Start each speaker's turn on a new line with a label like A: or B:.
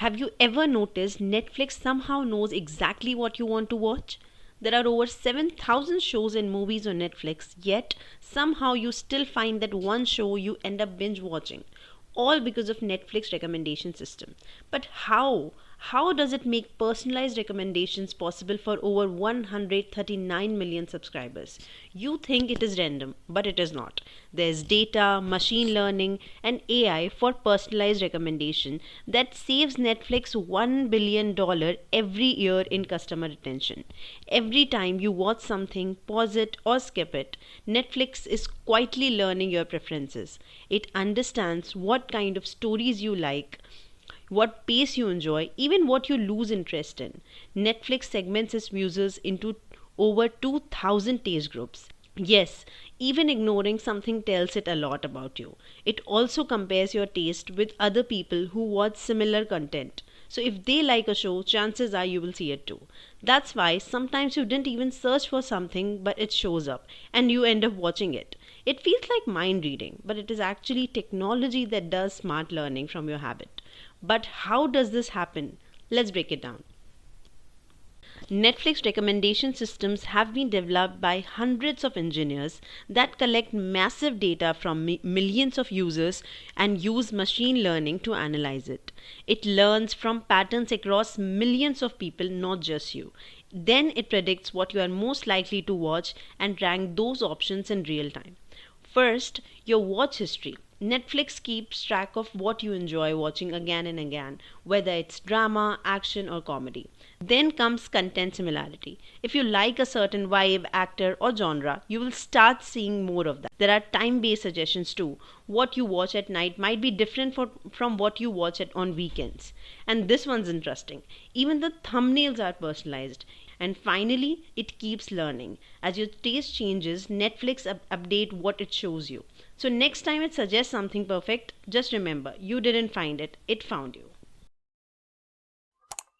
A: Have you ever noticed Netflix somehow knows exactly what you want to watch? There are over 7,000 shows and movies on Netflix, yet somehow you still find that one show you end up binge watching. All because of Netflix recommendation system. But how? How does it make personalized recommendations possible for over 139 million subscribers? You think it is random, but it is not. There's data, machine learning, and AI for personalized recommendation that saves Netflix $1 billion every year in customer retention. Every time you watch something, pause it or skip it, Netflix is quietly learning your preferences. It understands what kind of stories you like, what pace you enjoy, even what you lose interest in. Netflix segments its users into over 2,000 taste groups. Yes, even ignoring something tells it a lot about you. It also compares your taste with other people who watch similar content. So if they like a show, chances are you will see it too. That's why sometimes you didn't even search for something, but it shows up and you end up watching it. It feels like mind reading, but it is actually technology that does smart learning from your habit. But how does this happen? Let's break it down. Netflix recommendation systems have been developed by hundreds of engineers that collect massive data from millions of users and use machine learning to analyze it. It learns from patterns across millions of people, not just you. Then it predicts what you are most likely to watch and rank those options in real time. First, your watch history. Netflix keeps track of what you enjoy watching again and again, whether it's drama, action, or comedy. Then comes content similarity. If you like a certain vibe, actor, or genre, you will start seeing more of that. There are time based suggestions too. What you watch at night might be different from what you watch on weekends. And this one's interesting. Even the thumbnails are personalized. And finally, it keeps learning. As your taste changes, Netflix update what it shows you. So next time it suggests something perfect, just remember, you didn't find it, it found you.